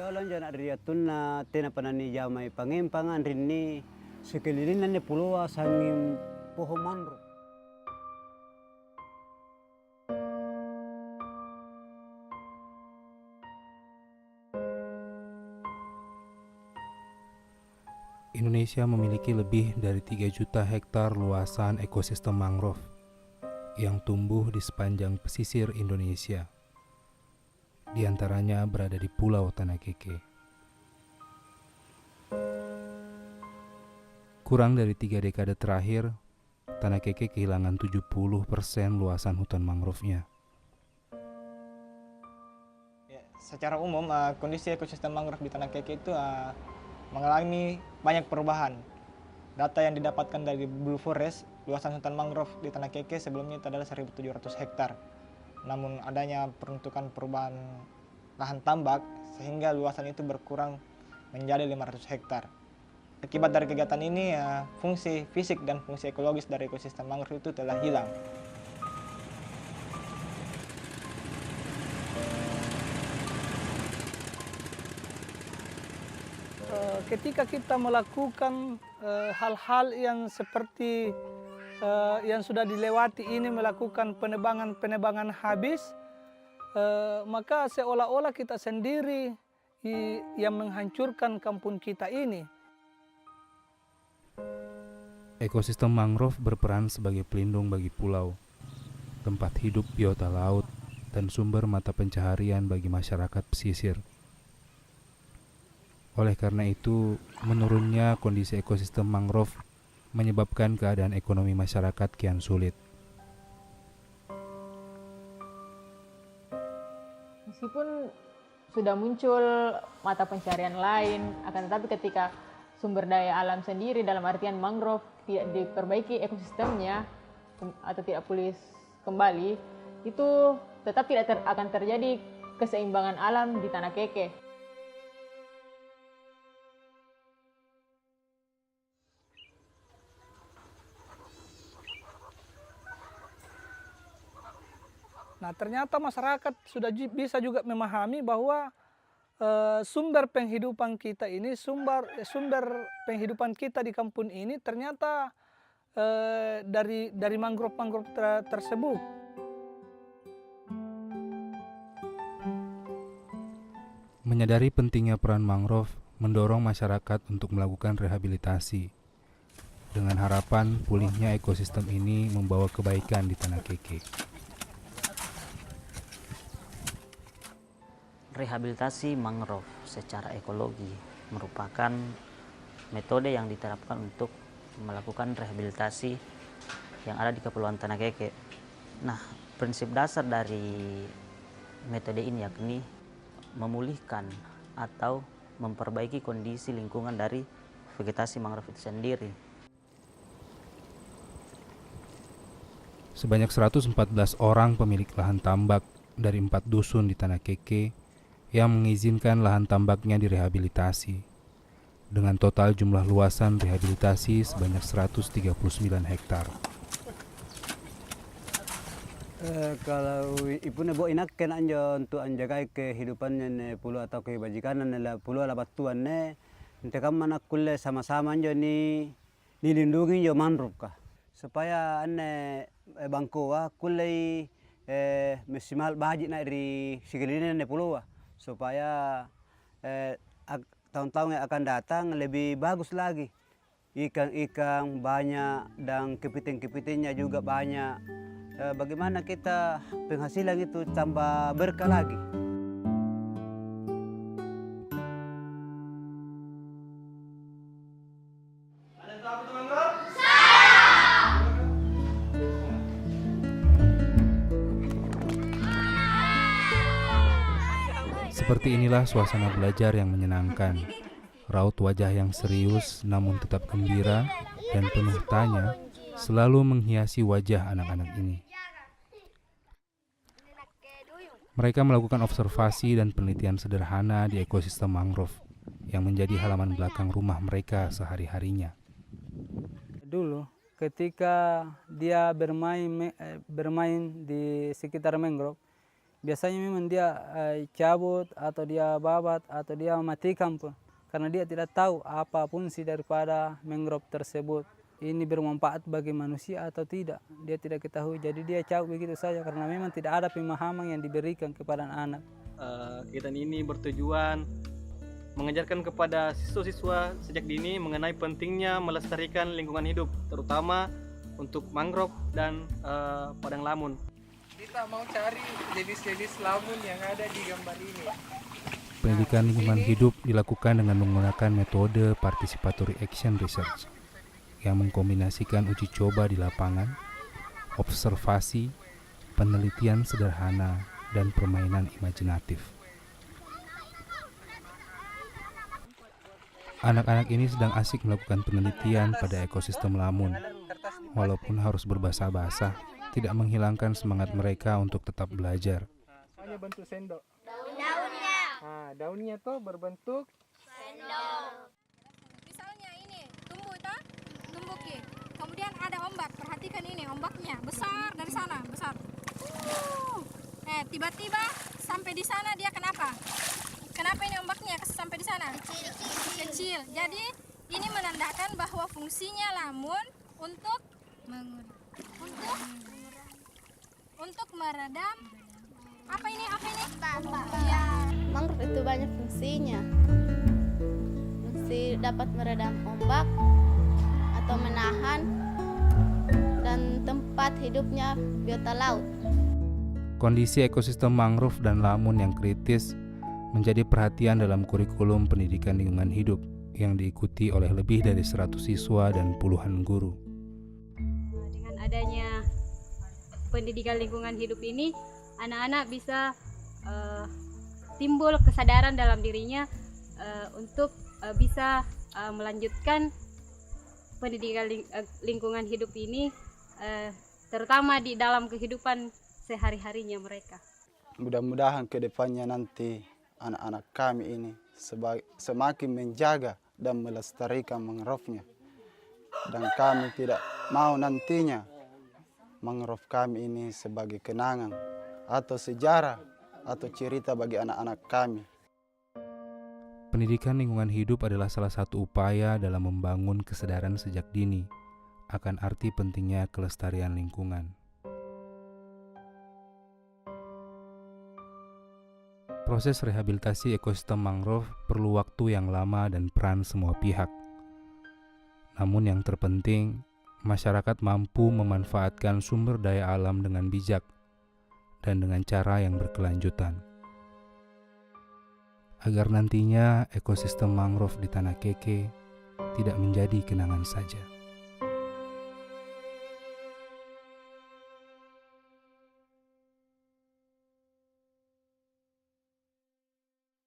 Jalan jana ria tunna tena panani jamai pangimpangan rini sekeliling ne pulau sangim pohon mangrove. Indonesia memiliki lebih dari 3 juta hektar luasan ekosistem mangrove yang tumbuh di sepanjang pesisir Indonesia. Di antaranya berada di Pulau Tanah Keke. Kurang dari 3 dekade terakhir, Tanah Keke kehilangan 70% luasan hutan mangrove-nya. Ya, secara umum, kondisi ekosistem mangrove di Tanah Keke itu mengalami banyak perubahan. Data yang didapatkan dari Blue Forest, luasan hutan mangrove di Tanah Keke sebelumnya itu adalah 1.700 hektar. Namun adanya peruntukan perubahan lahan tambak sehingga luasan itu berkurang menjadi 500 hektar. Akibat dari kegiatan ini, fungsi fisik dan fungsi ekologis dari ekosistem mangrove itu telah hilang. Ketika kita melakukan hal-hal yang seperti yang sudah dilewati ini, melakukan penebangan habis, maka seolah-olah kita sendiri yang menghancurkan kampung kita ini. Ekosistem mangrove berperan sebagai pelindung bagi pulau, tempat hidup biota laut, dan sumber mata pencaharian bagi masyarakat pesisir. Oleh karena itu, menurunnya kondisi ekosistem mangrove menyebabkan keadaan ekonomi masyarakat kian sulit. Meskipun sudah muncul mata pencarian lain, akan tetapi ketika sumber daya alam sendiri dalam artian mangrove tidak diperbaiki ekosistemnya atau tidak pulih kembali, itu tetap tidak akan terjadi keseimbangan alam di Tanah Keke. Nah, ternyata masyarakat sudah bisa juga memahami bahwa sumber penghidupan kita ini, sumber penghidupan kita di kampung ini ternyata dari mangrove-mangrove tersebut. Menyadari pentingnya peran mangrove mendorong masyarakat untuk melakukan rehabilitasi, dengan harapan pulihnya ekosistem ini membawa kebaikan di Tanah Keke. Rehabilitasi mangrove secara ekologi merupakan metode yang diterapkan untuk melakukan rehabilitasi yang ada di Kepulauan Tanah Keke. Nah, prinsip dasar dari metode ini yakni memulihkan atau memperbaiki kondisi lingkungan dari vegetasi mangrove itu sendiri. Sebanyak 114 orang pemilik lahan tambak dari 4 dusun di Tanah Keke yang mengizinkan lahan tambaknya direhabilitasi, dengan total jumlah luasan rehabilitasi sebanyak 139 hektar. Kalau ibu nebo inak kena anjo untuk anjagai kehidupannya ne pulau atau kebajikan ne pulau la batuan ne entekam mana kulle sama-sama anjo ni dilindungi jo mangrove kah supaya ane bangko kulle mesimal baji na ri sekeliling ne pulau supaya tahun-tahun yang akan datang lebih bagus lagi. Ikan-ikan banyak dan kepiting-kepitingnya juga banyak. Bagaimana kita penghasilan itu tambah berkah lagi. Seperti inilah suasana belajar yang menyenangkan. Raut wajah yang serius namun tetap gembira dan penuh tanya selalu menghiasi wajah anak-anak ini. Mereka melakukan observasi dan penelitian sederhana di ekosistem mangrove yang menjadi halaman belakang rumah mereka sehari-harinya. Dulu ketika dia bermain di sekitar mangrove, biasanya memang dia cabut atau dia babat atau dia matikan pun. Karena dia tidak tahu apa fungsi daripada mangrove tersebut. Ini bermanfaat bagi manusia atau tidak. Dia tidak ketahui, jadi dia cabut begitu saja karena memang tidak ada pemahaman yang diberikan kepada anak. Kegiatan ini bertujuan mengajarkan kepada siswa-siswa sejak dini mengenai pentingnya melestarikan lingkungan hidup, terutama untuk mangrove dan padang lamun. Kita mau cari jenis-jenis lamun yang ada di gambar ini. Pendidikan lingkungan hidup dilakukan dengan menggunakan metode participatory action research yang mengkombinasikan uji coba di lapangan, observasi, penelitian sederhana, dan permainan imajinatif. Anak-anak ini sedang asik melakukan penelitian pada ekosistem lamun. Walaupun harus berbahasa-bahasa, tidak menghilangkan semangat mereka untuk tetap belajar. Hanya bentuk sendok. Daunnya. Nah, daunnya tuh berbentuk sendok. Misalnya ini tumbuh toh, tumbuh ki. Kemudian ada ombak. Perhatikan ini ombaknya besar dari sana, besar. Tiba-tiba sampai di sana dia kenapa? Kenapa ini ombaknya sampai di sana? Kecil. Jadi ini menandakan bahwa fungsinya lamun untuk meredam apa ini? Ya. Mangrove itu banyak fungsinya. Fungsi dapat meredam ombak atau menahan dan tempat hidupnya biota laut. Kondisi ekosistem mangrove dan lamun yang kritis menjadi perhatian dalam kurikulum pendidikan lingkungan hidup yang diikuti oleh lebih dari 100 siswa dan puluhan guru. Dengan adanya pendidikan lingkungan hidup ini, anak-anak bisa timbul kesadaran dalam dirinya untuk bisa melanjutkan pendidikan lingkungan hidup ini, terutama di dalam kehidupan sehari-harinya mereka. Mudah-mudahan ke depannya nanti anak-anak kami ini semakin menjaga dan melestarikan mangrove-nya. Dan kami tidak mau nantinya mangrove kami ini sebagai kenangan atau sejarah atau cerita bagi anak-anak kami. Pendidikan lingkungan hidup adalah salah satu upaya dalam membangun kesadaran sejak dini akan arti pentingnya kelestarian lingkungan. Proses rehabilitasi ekosistem mangrove perlu waktu yang lama dan peran semua pihak. Namun yang terpenting, masyarakat mampu memanfaatkan sumber daya alam dengan bijak dan dengan cara yang berkelanjutan. Agar nantinya ekosistem mangrove di Tanah Keke tidak menjadi kenangan saja.